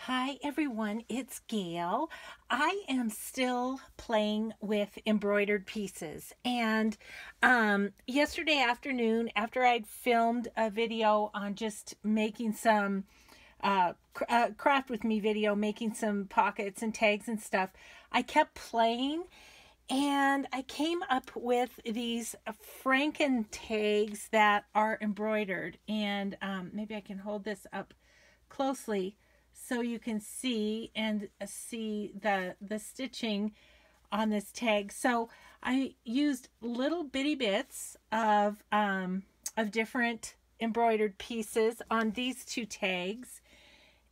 Hi everyone, it's Gail. I am still playing with embroidered pieces. And yesterday afternoon, after I'd filmed a video on just making some craft with me video, making some pockets and tags and stuff, I kept playing and I came up with these FrankenTags that are embroidered. And maybe I can hold this up closely so you can see the stitching on this tag. So I used little bitty bits of different embroidered pieces on these two tags.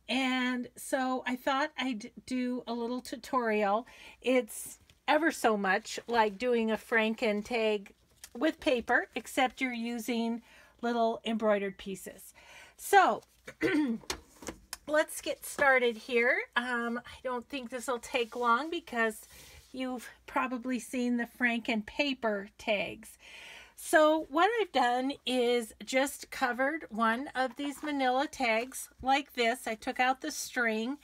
And so I thought I'd do a little tutorial. It's ever so much like doing a Franken tag with paper, except you're using little embroidered pieces. So let's get started here. I don't think this will take long because you've probably seen the Franken paper tags. So what I've done is just covered one of these manila tags like this. I took out the string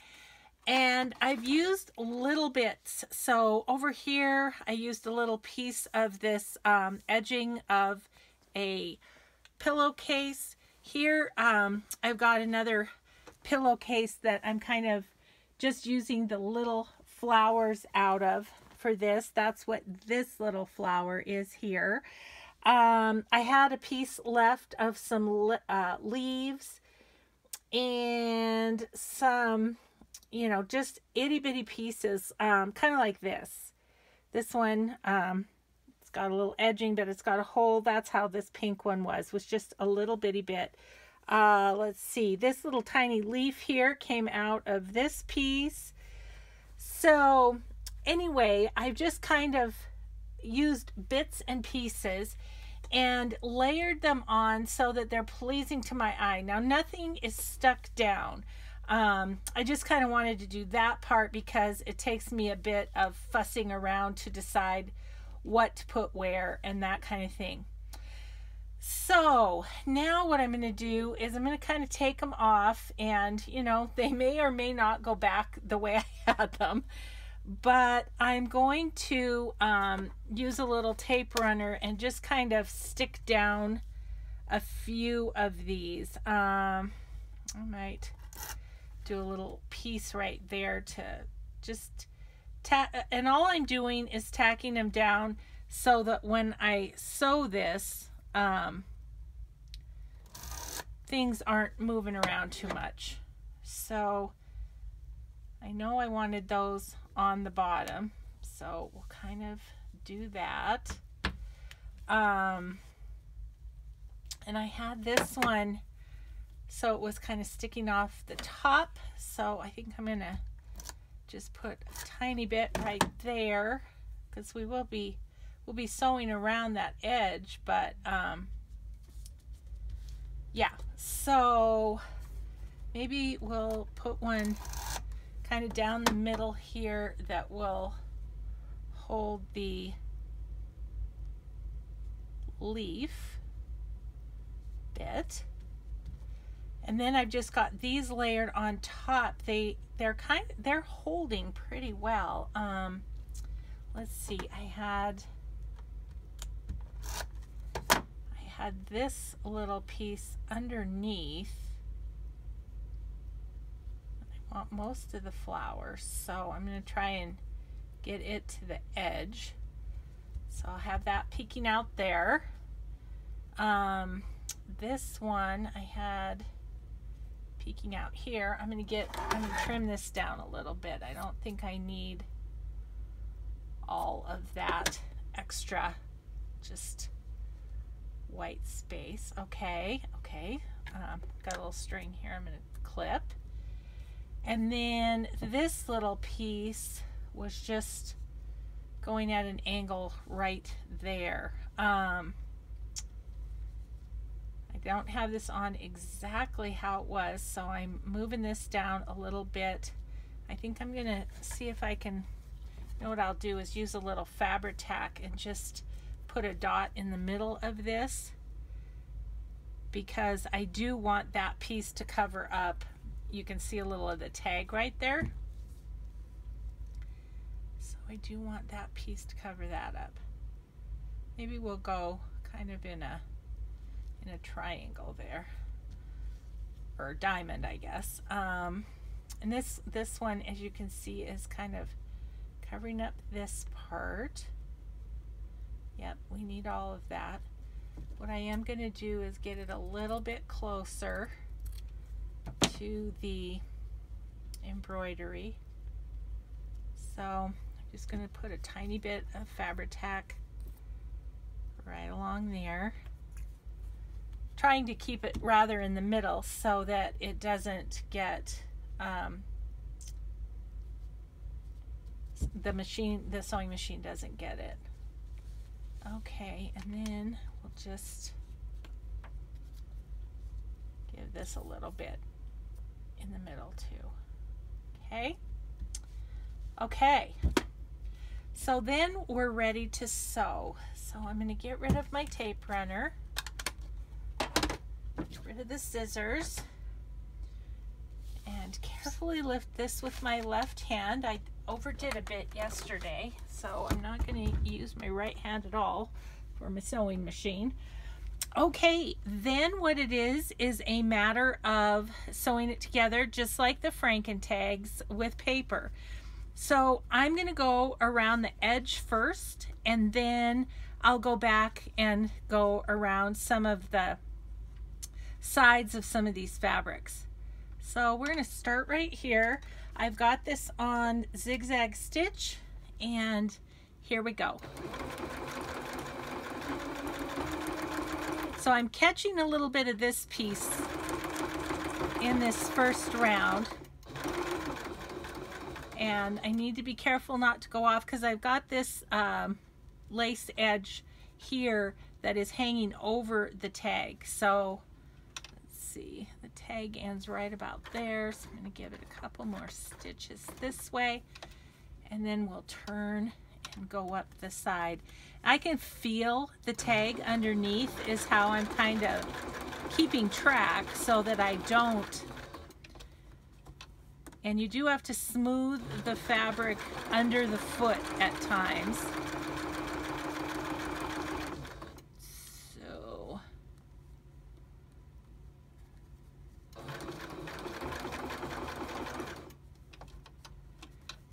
and I've used little bits. So over here I used a little piece of this edging of a pillowcase. Here I've got another pillowcase that I'm kind of just using the little flowers out of for this. That's what this little flower is here. I had a piece left of some leaves and some, just itty bitty pieces, kind of like this. This one, it's got a little edging, but it's got a hole. That's how this pink one was just a little bitty bit. Let's see, this little tiny leaf here came out of this piece. So anyway, I've just kind of used bits and pieces and layered them on so that they're pleasing to my eye. Now nothing is stuck down. I just kind of wanted to do that part because it takes me a bit of fussing around to decide what to put where and that kind of thing. So now what I'm going to do is I'm going to kind of take them off, and they may or may not go back the way I had them, but I'm going to use a little tape runner and just kind of stick down a few of these. I might do a little piece right there to just and all I'm doing is tacking them down so that when I sew this, things aren't moving around too much. So I know I wanted those on the bottom, so we'll kind of do that. And I had this one, so it was kind of sticking off the top, so I think I'm gonna just put a tiny bit right there because we'll be sewing around that edge, but yeah, so maybe we'll put one kind of down the middle here that will hold the leaf bit. And then I've just got these layered on top. They're holding pretty well. Let's see, I had this little piece underneath. I want most of the flowers, so I'm going to try and get it to the edge. So I'll have that peeking out there. This one I had peeking out here. I'm going to trim this down a little bit. I don't think I need all of that extra just white space. Okay. Got a little string here I'm going to clip. And then this little piece was just going at an angle right there. I don't have this on exactly how it was, so I'm moving this down a little bit. I think I'm going to see if I can, what I'll do is use a little fabric tack and just put a dot in the middle of this, because I do want that piece to cover up you can see a little of the tag right there. So I do want that piece to cover that up. Maybe we'll go kind of in a triangle there, or diamond, I guess. And this one, as you can see, is kind of covering up this part. Yep, we need all of that. What I am going to do is get it a little bit closer to the embroidery. So I'm just going to put a tiny bit of FrankenTag right along there, trying to keep it rather in the middle so that it doesn't get the sewing machine doesn't get it. Okay, and then we'll just give this a little bit in the middle too. Okay. Okay. So then we're ready to sew. So I'm going to get rid of my tape runner, get rid of the scissors, and carefully lift this with my left hand. I overdid a bit yesterday, so I'm not going to use my right hand at all for my sewing machine. Okay, then what it is a matter of sewing it together just like the FrankenTags with paper. So I'm going to go around the edge first, and then I'll go back and go around some of the sides of some of these fabrics. So we're going to start right here. I've got this on zigzag stitch, and here we go. So I'm catching a little bit of this piece in this first round, and I need to be careful not to go off because I've got this lace edge here that is hanging over the tag. So let's see, the tag ends right about there, so I'm going to give it a couple more stitches this way, and then we'll turn and go up the side. I can feel the tag underneath is how I'm kind of keeping track so that I don't. And you do have to smooth the fabric under the foot at times. So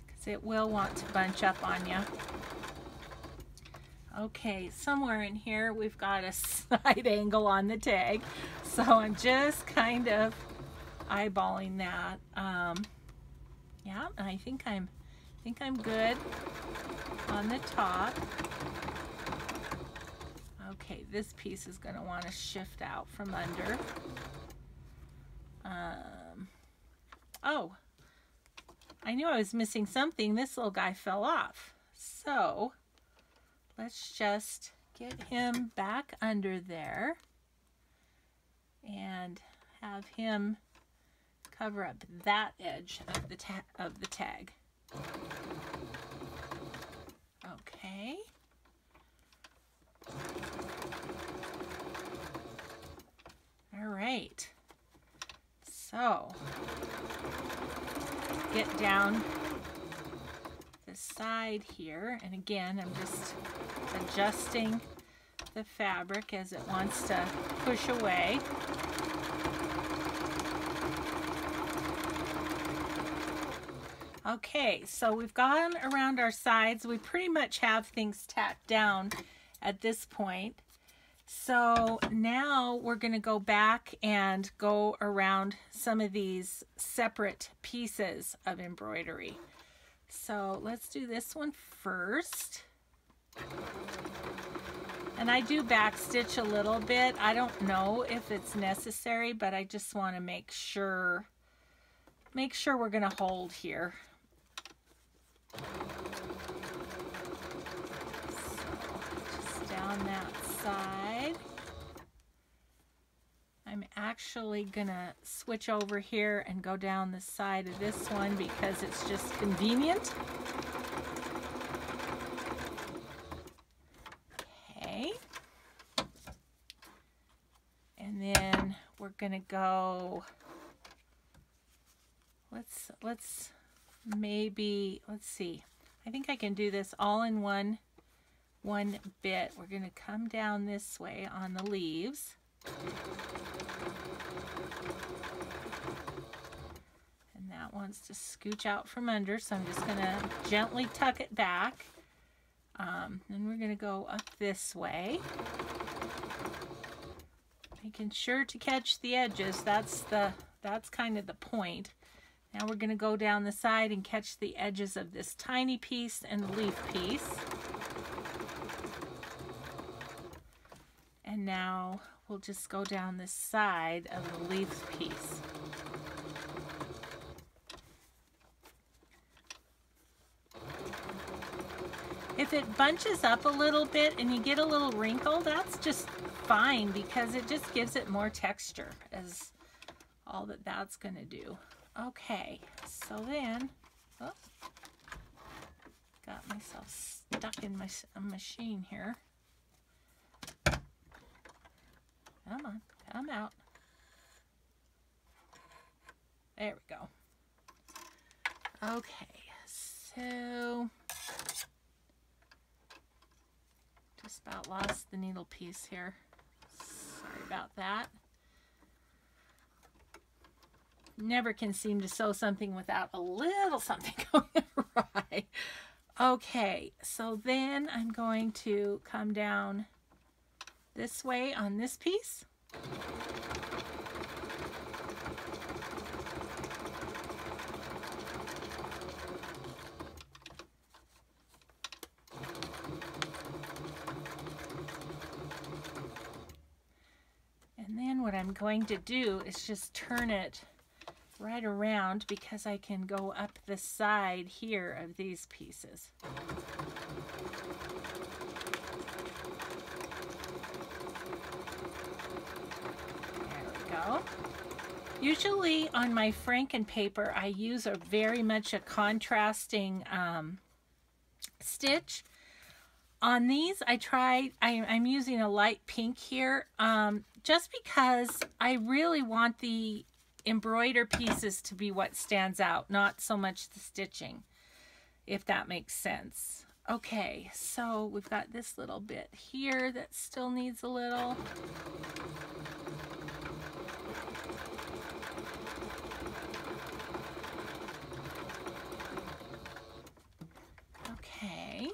because it will want to bunch up on you. Okay, somewhere in here we've got a side angle on the tag, so I'm just kind of eyeballing that. Yeah, and I think I'm good on the top. Okay, this piece is going to want to shift out from under. Oh, I knew I was missing something. This little guy fell off. So let's just get him back under there and have him cover up that edge of the tag. Okay. All right. So get down the side here, and again, I'm just adjusting the fabric as it wants to push away. Okay, so we've gone around our sides. We pretty much have things tacked down at this point. So now we're going to go back and go around some of these separate pieces of embroidery. So let's do this one first. And I do back stitch a little bit. I don't know if it's necessary, but I just want to make sure we're going to hold here. So just down that side. I'm actually gonna switch over here and go down the side of this one because it's just convenient. Okay. And then we're gonna go let's maybe, let's see. I think I can do this all in one bit. We're going to come down this way on the leaves. And that wants to scooch out from under, so I'm just going to gently tuck it back. Then we're going to go up this way. Making sure to catch the edges. That's kind of the point. Now we're going to go down the side and catch the edges of this tiny piece and the leaf piece. And now we'll just go down this side of the leaf piece. If it bunches up a little bit and you get a little wrinkle, that's just fine because it just gives it more texture, as all that's going to do. Okay, so then, oh, got myself stuck in my machine here. Come on, come out. There we go. Okay, so just about lost the needle piece here. Sorry about that. Never can seem to sew something without a little something going awry. Okay, so then I'm going to come down this way on this piece. And then what I'm going to do is just turn it right around because I can go up the side here of these pieces. There we go. Usually on my Franken paper I use very much a contrasting stitch. On these I'm using a light pink here just because I really want the embroidered pieces to be what stands out, not so much the stitching, if that makes sense. Okay, so we've got this little bit here that still needs a little. Okay.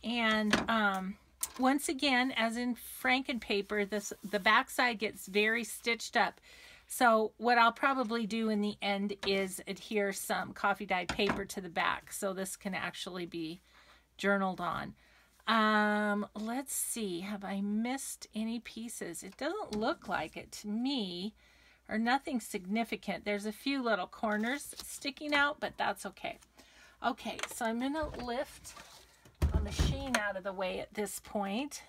And once again, as in Franken paper, the back side gets very stitched up. So what I'll probably do in the end is adhere some coffee dyed paper to the back, so this can actually be journaled on. Let's see, have I missed any pieces? It doesn't look like it to me, or nothing significant. There's a few little corners sticking out, but that's okay. Okay, so I'm gonna lift the machine out of the way at this point,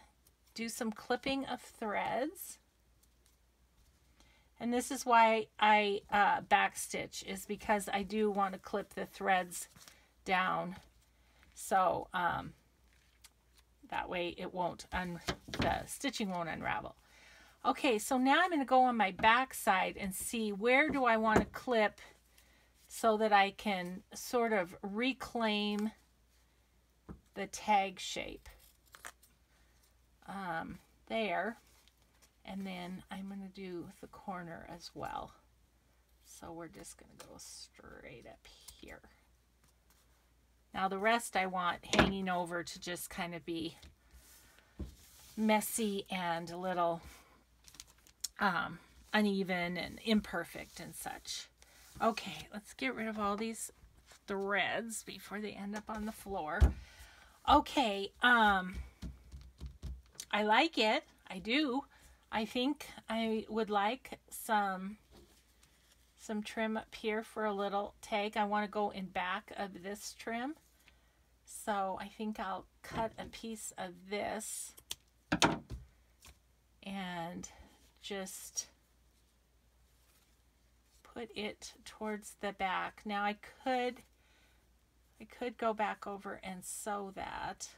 do some clipping of threads, and this is why I backstitch, is because I do want to clip the threads down, so that way it won't the stitching won't unravel. Okay, so now I'm going to go on my back side and see where do I want to clip so that I can sort of reclaim the tag shape there, and then I'm going to do the corner as well. So we're just going to go straight up here. Now the rest I want hanging over to just kind of be messy and a little uneven and imperfect and such. Okay, let's get rid of all these threads before they end up on the floor. Okay, I like it. I do. I think I would like some trim up here for a little tag. I want to go in back of this trim. So I think I'll cut a piece of this and just put it towards the back. Now I could go back over and sew that.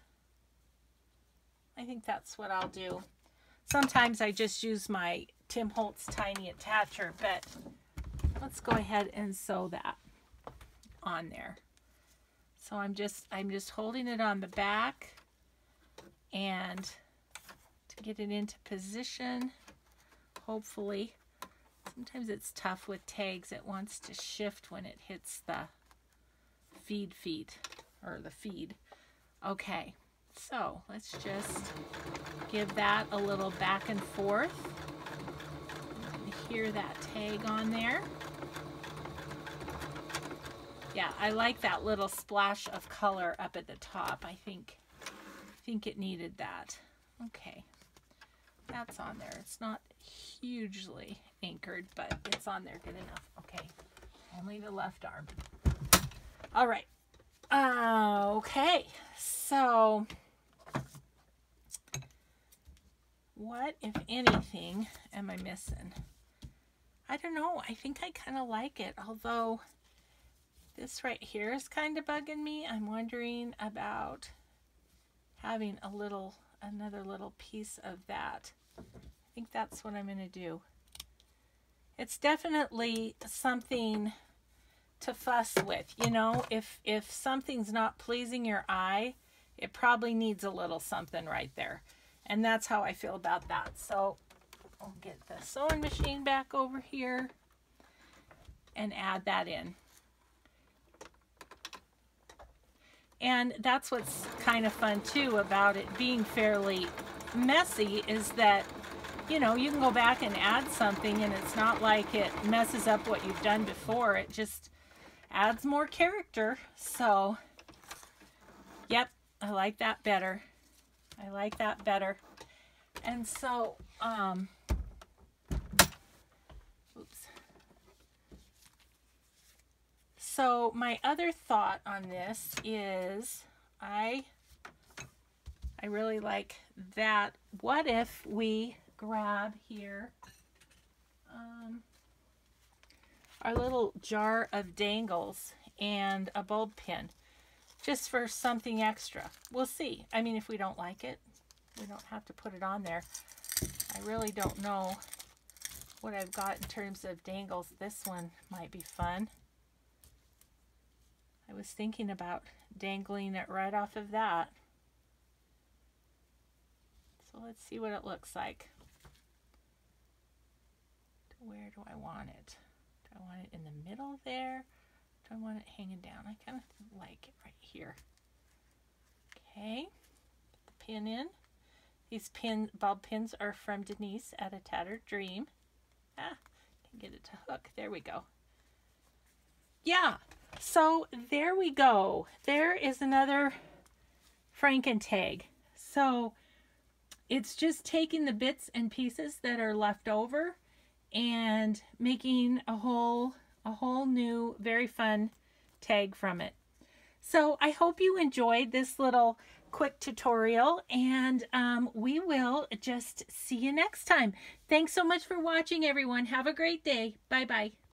I think that's what I'll do. Sometimes I just use my Tim Holtz tiny attacher, but let's go ahead and sew that on there. So I'm just holding it on the back, and to get it into position, hopefully. Sometimes it's tough with tags. It wants to shift when it hits the feed, or the feed. Okay, so let's just give that a little back and forth. Hear that tag on there. Yeah, I like that little splash of color up at the top. I think it needed that. Okay, that's on there. It's not hugely anchored, but it's on there good enough. Okay, only the left arm. All right. Okay, so what, if anything, am I missing? I don't know. I think I kind of like it, although this right here is kind of bugging me. I'm wondering about having another little piece of that. I think that's what I'm going to do. It's definitely something to fuss with, you know. If something's not pleasing your eye, it probably needs a little something right there. And that's how I feel about that. So I'll get the sewing machine back over here and add that in. And that's what's kind of fun too about it being fairly messy, is that, you know, you can go back and add something and it's not like it messes up what you've done before. It just adds more character. So, yep, I like that better. I like that better. And so, oops. So my other thought on this is I really like that. What if we grab here our little jar of dangles and a bulb pin, just for something extra. We'll see. I mean, if we don't like it, we don't have to put it on there. I really don't know what I've got in terms of dangles. This one might be fun. I was thinking about dangling it right off of that. So let's see what it looks like. Where do I want it? Do I want it in the middle there? Do I want it hanging down? I kind of like it right here. Okay, put the pin in. These bulb pins are from Denise at A Tattered Dream. Ah, can get it to hook. There we go. Yeah, so there we go. There is another FrankenTag. So it's just taking the bits and pieces that are left over and making a whole new, very fun tag from it. So I hope you enjoyed this little quick tutorial, and we will just see you next time. Thanks so much for watching, everyone. Have a great day. Bye-bye.